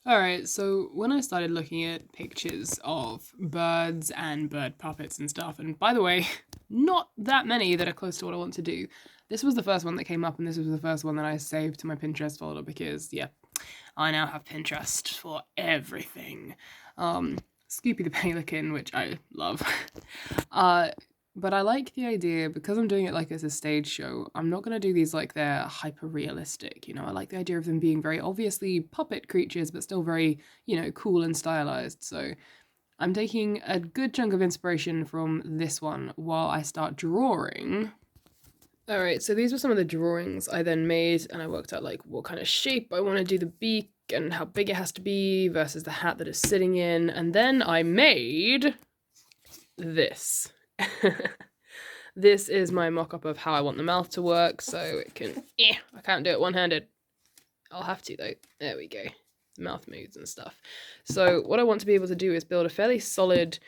Alright, so when I started looking at pictures of birds and bird puppets and stuff, and by the way, not that many that are close to what I want to do, this was the first one that came up, and this was the first one that I saved to my Pinterest folder because, yeah, I now have Pinterest for everything. Scoopy the Pelican, which I love. But I like the idea, because I'm doing it like as a stage show, I'm not going to do these like they're hyper realistic, I like the idea of them being very obviously puppet creatures, but still very, cool and stylized. So I'm taking a good chunk of inspiration from this one while I start drawing. Alright, so these were some of the drawings I then made, and I worked out like what kind of shape I want to do the beak and how big it has to be versus the hat that it's sitting in, and then I made this. This is my mock-up of how I want the mouth to work, so it can... I can't do it one-handed. I'll have to, though. There we go. Mouth moves and stuff. So what I want to be able to do is build a fairly solid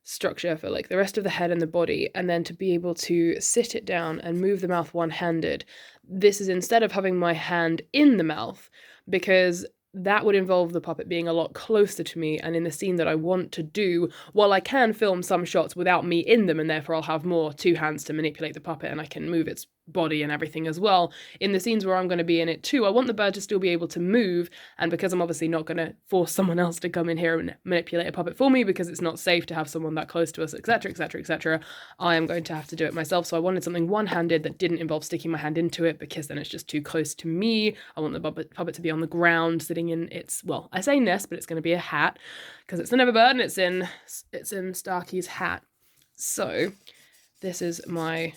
structure for like the rest of the head and the body, and then to be able to sit it down and move the mouth one-handed. This is instead of having my hand in the mouth, because that would involve the puppet being a lot closer to me, and in the scene that I want to do, while I can film some shots without me in them, and therefore I'll have more two hands to manipulate the puppet and I can move its body and everything as well, in the scenes where I'm going to be in it too, I want the bird to still be able to move, and because I'm obviously not going to force someone else to come in here and manipulate a puppet for me because it's not safe to have someone that close to us, etc, etc, etc, I am going to have to do it myself. So I wanted something one-handed that didn't involve sticking my hand into it, because then it's just too close to me. I want the puppet to be on the ground, sitting in its, well, I say nest, but it's going to be a hat, because it's the Neverbird and it's in Starkey's hat. So this is my...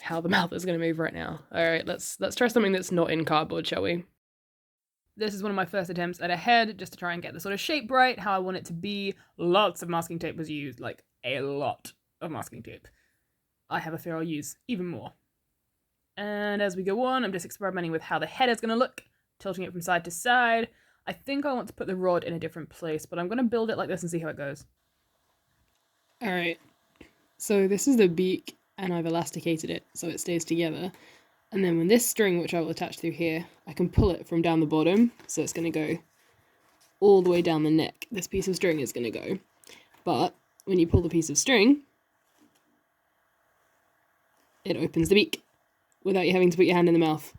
how the mouth is going to move right now. Alright, let's try something that's not in cardboard, shall we? This is one of my first attempts at a head, just to try and get the sort of shape right, how I want it to be. Lots of masking tape was used, like a lot of masking tape. I have a fear I'll use even more. And as we go on, I'm just experimenting with how the head is going to look, tilting it from side to side. I think I want to put the rod in a different place, but I'm going to build it like this and see how it goes. Alright, so this is the beak, and I've elasticated it so it stays together. And then when this string, which I will attach through here, I can pull it from down the bottom, so it's going to go all the way down the neck. This piece of string is going to go. But when you pull the piece of string, it opens the beak without you having to put your hand in the mouth.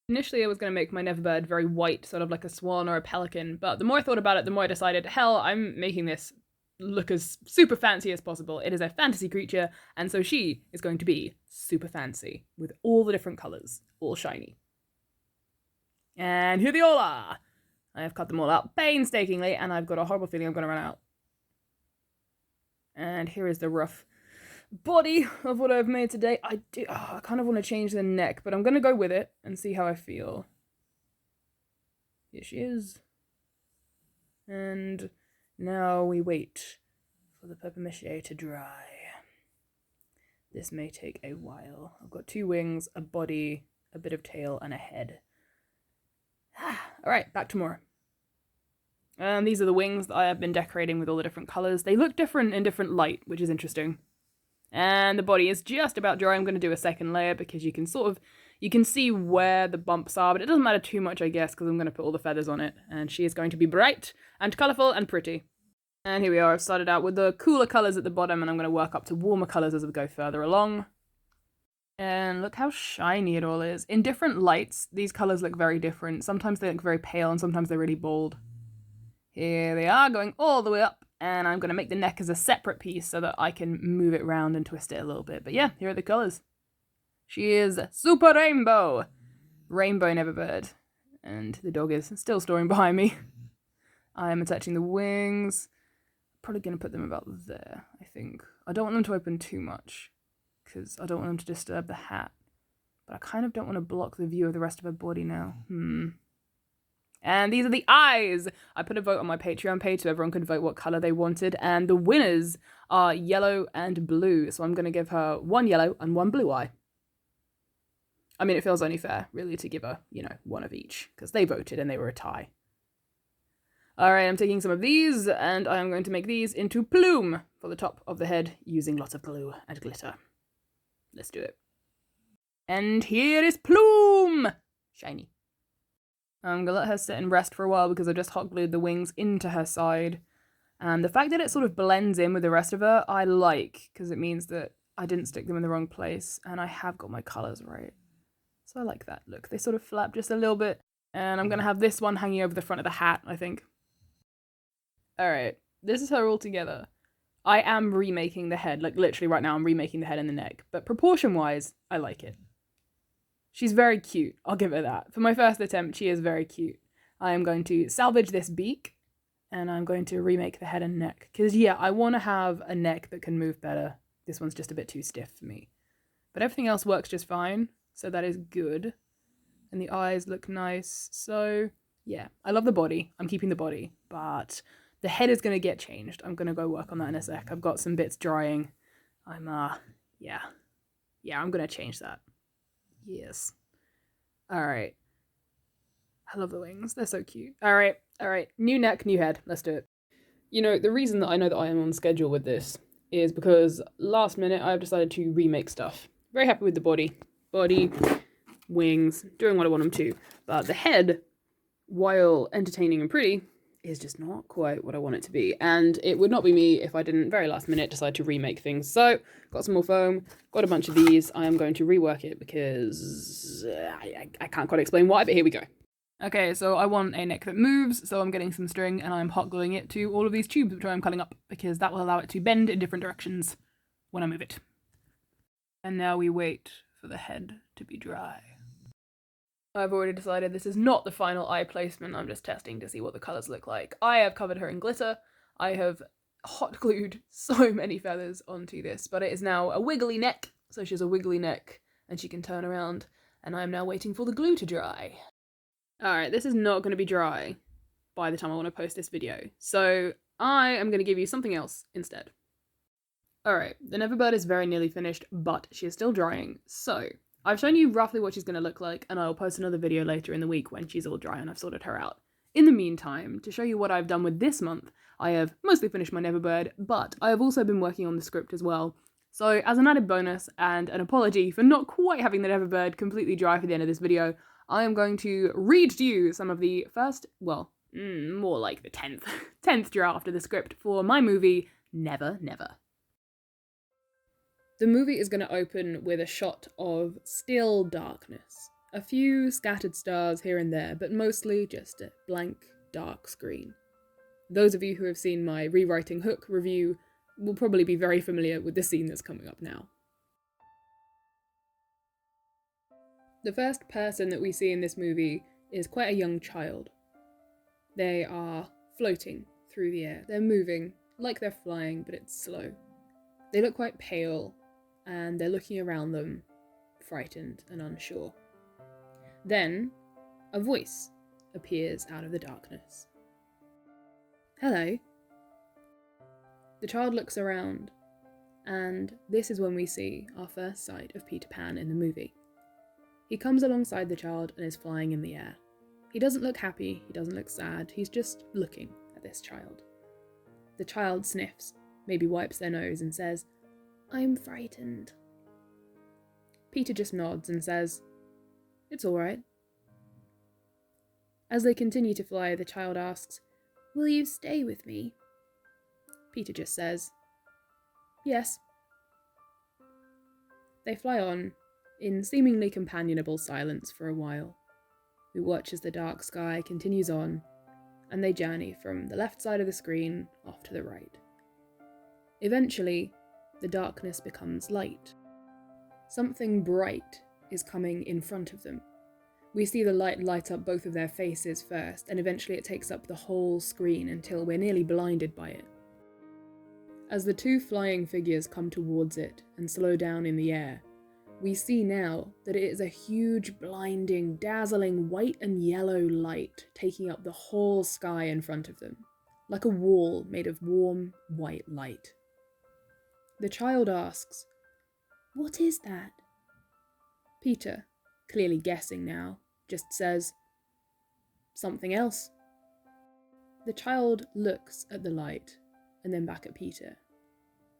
Initially I was going to make my Neverbird very white, sort of like a swan or a pelican, but the more I thought about it, the more I decided, hell, I'm making this look as super fancy as possible. It is a fantasy creature, and so she is going to be super fancy, with all the different colours, all shiny. And here they all are! I have cut them all out painstakingly, and I've got a horrible feeling I'm going to run out. And here is the rough body of what I've made today. I kind of want to change the neck, but I'm going to go with it and see how I feel. Here she is. And now we wait for the papier-mâché to dry. This may take a while. I've got 2 wings, a body, a bit of tail, and a head. Alright, back to more. These are the wings that I have been decorating with all the different colours. They look different in different light, which is interesting. And the body is just about dry. I'm going to do a second layer because you can see where the bumps are, but it doesn't matter too much, I guess, because I'm going to put all the feathers on it. And she is going to be bright and colourful and pretty. And here we are. I've started out with the cooler colours at the bottom, and I'm going to work up to warmer colours as we go further along. And look how shiny it all is. In different lights, these colours look very different. Sometimes they look very pale, and sometimes they're really bold. Here they are, going all the way up. And I'm going to make the neck as a separate piece so that I can move it around and twist it a little bit. But yeah, here are the colours. She is super rainbow. Rainbow Neverbird. And the dog is still storing behind me. I am attaching the wings. Probably going to put them about there, I think. I don't want them to open too much, because I don't want them to disturb the hat. But I kind of don't want to block the view of the rest of her body now. And these are the eyes! I put a vote on my Patreon page so everyone could vote what colour they wanted, and the winners are yellow and blue, so I'm going to give her 1 yellow and 1 blue eye. I mean, it feels only fair, really, to give her, 1 of each, because they voted and they were a tie. Alright, I'm taking some of these, and I am going to make these into plume for the top of the head, using lots of glue and glitter. Let's do it. And here is plume! Shiny. I'm gonna let her sit and rest for a while because I just hot glued the wings into her side. And the fact that it sort of blends in with the rest of her, I like, because it means that I didn't stick them in the wrong place and I have got my colours right. So I like that look. They sort of flap just a little bit. And I'm gonna have this one hanging over the front of the hat, I think. Alright, this is her all together. I am remaking the head, like literally right now I'm remaking the head and the neck, but proportion-wise, I like it. She's very cute, I'll give her that. For my first attempt, she is very cute. I am going to salvage this beak, and I'm going to remake the head and neck. Because yeah, I want to have a neck that can move better. This one's just a bit too stiff for me. But everything else works just fine, so that is good. And the eyes look nice, so yeah. I love the body, I'm keeping the body, but the head is going to get changed. I'm going to go work on that in a sec. I've got some bits drying. Yeah, I'm going to change that. Yes. Alright. I love the wings. They're so cute. Alright. New neck, new head. Let's do it. You know, the reason that I know that I am on schedule with this is because last minute I've decided to remake stuff. Very happy with the body. Body, wings, doing what I want them to. But the head, while entertaining and pretty, is just not quite what I want it to be. And it would not be me if I didn't, very last minute, decide to remake things. So, got some more foam, got a bunch of these. I am going to rework it because I can't quite explain why, but here we go. Okay, so I want a neck that moves, so I'm getting some string and I'm hot gluing it to all of these tubes which I'm cutting up because that will allow it to bend in different directions when I move it. And now we wait for the head to be dry. I've already decided this is not the final eye placement, I'm just testing to see what the colours look like. I have covered her in glitter, I have hot glued so many feathers onto this, but it is now a wiggly neck, so she has a wiggly neck and she can turn around, and I am now waiting for the glue to dry. Alright, this is not going to be dry by the time I want to post this video, so I am going to give you something else instead. Alright, the Neverbird is very nearly finished, but she is still drying, so I've shown you roughly what she's going to look like, and I'll post another video later in the week when she's all dry and I've sorted her out. In the meantime, to show you what I've done with this month, I have mostly finished my Neverbird, but I have also been working on the script as well. So as an added bonus, and an apology for not quite having the Neverbird completely dry for the end of this video, I am going to read to you some of the first, well, more like the 10th draft of the script for my movie, Never Never. The movie is going to open with a shot of still darkness. A few scattered stars here and there, but mostly just a blank, dark screen. Those of you who have seen my Rewriting Hook review will probably be very familiar with the scene that's coming up now. The first person that we see in this movie is quite a young child. They are floating through the air. They're moving like they're flying, but it's slow. They look quite pale, and they're looking around them, frightened and unsure. Then, a voice appears out of the darkness. Hello. The child looks around, and this is when we see our first sight of Peter Pan in the movie. He comes alongside the child and is flying in the air. He doesn't look happy, he doesn't look sad, he's just looking at this child. The child sniffs, maybe wipes their nose and says, "I'm frightened." Peter just nods and says, "It's all right." As they continue to fly, the child asks, "Will you stay with me?" Peter just says, "Yes." They fly on, in seemingly companionable silence for a while. We watch as the dark sky continues on, and they journey from the left side of the screen off to the right. Eventually, the darkness becomes light. Something bright is coming in front of them. We see the light light up both of their faces first, and eventually it takes up the whole screen until we're nearly blinded by it. As the two flying figures come towards it and slow down in the air, we see now that it is a huge, blinding, dazzling white and yellow light taking up the whole sky in front of them, like a wall made of warm, white light. The child asks, "What is that?" Peter, clearly guessing now, just says, "Something else." The child looks at the light, and then back at Peter,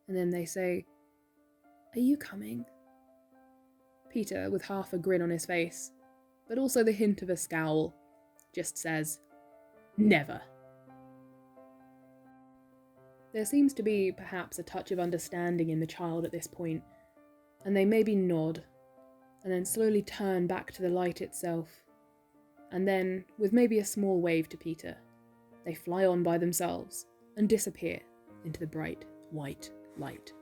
and then they say, "Are you coming?" Peter, with half a grin on his face, but also the hint of a scowl, just says, "Never." There seems to be perhaps a touch of understanding in the child at this point, and they maybe nod, and then slowly turn back to the light itself, and then, with maybe a small wave to Peter, they fly on by themselves and disappear into the bright white light.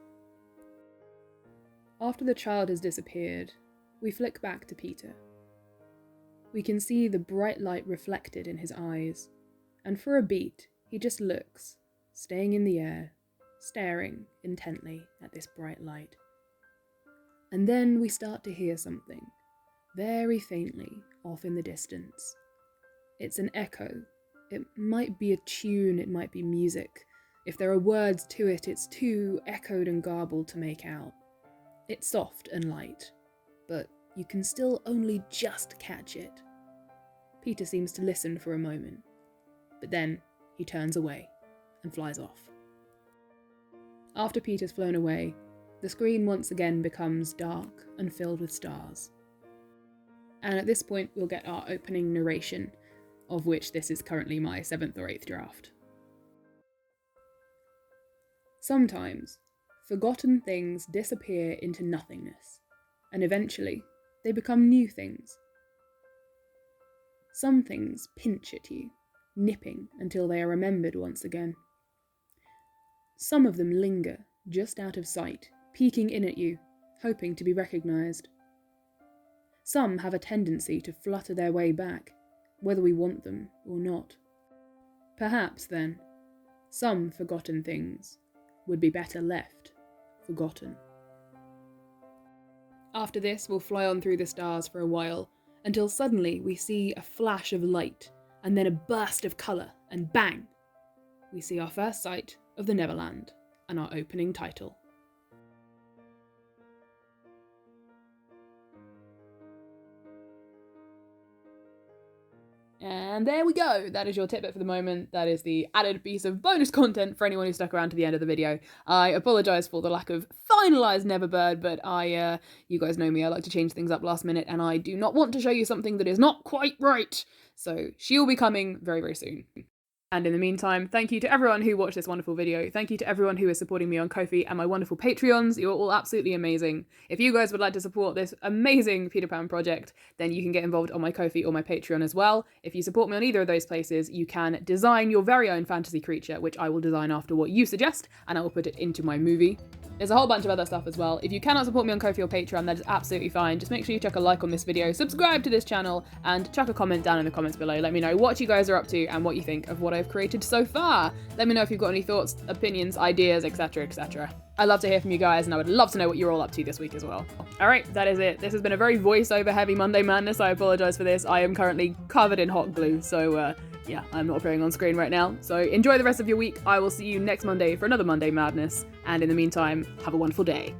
After the child has disappeared, we flick back to Peter. We can see the bright light reflected in his eyes, and for a beat, he just looks, staying in the air, staring intently at this bright light. And then we start to hear something, very faintly, off in the distance. It's an echo. It might be a tune, it might be music. If there are words to it, it's too echoed and garbled to make out. It's soft and light, but you can still only just catch it. Peter seems to listen for a moment, but then he turns away and flies off. After Peter's flown away, the screen once again becomes dark and filled with stars. And at this point we'll get our opening narration, of which this is currently my 7th or 8th draft. Sometimes, forgotten things disappear into nothingness, and eventually they become new things. Some things pinch at you, nipping until they are remembered once again. Some of them linger, just out of sight, peeking in at you, hoping to be recognised. Some have a tendency to flutter their way back, whether we want them or not. Perhaps, then, some forgotten things would be better left forgotten. After this, we'll fly on through the stars for a while, until suddenly we see a flash of light, and then a burst of colour, and bang! We see our first sight of the Neverland, and our opening title. And there we go. That is your tidbit for the moment. That is the added piece of bonus content for anyone who stuck around to the end of the video. I apologise for the lack of finalised Neverbird, but you guys know me, I like to change things up last minute, and I do not want to show you something that is not quite right. So she'll be coming very, very soon. And in the meantime, thank you to everyone who watched this wonderful video. Thank you to everyone who is supporting me on Ko-fi and my wonderful Patreons. You're all absolutely amazing. If you guys would like to support this amazing Peter Pan project, then you can get involved on my Ko-fi or my Patreon as well. If you support me on either of those places, you can design your very own fantasy creature, which I will design after what you suggest, and I will put it into my movie. There's a whole bunch of other stuff as well. If you cannot support me on Ko-fi or Patreon, that is absolutely fine. Just make sure you chuck a like on this video, subscribe to this channel, and chuck a comment down in the comments below. Let me know what you guys are up to and what you think of what I've created so far. Let me know if you've got any thoughts, opinions, ideas, etc, etc. I love to hear from you guys, and I would love to know what you're all up to this week as well. Alright, that is it. This has been a very voiceover heavy Monday Madness. I apologise for this. I am currently covered in hot glue, so yeah, I'm not appearing on screen right now. So enjoy the rest of your week. I will see you next Monday for another Monday Madness. And in the meantime, have a wonderful day.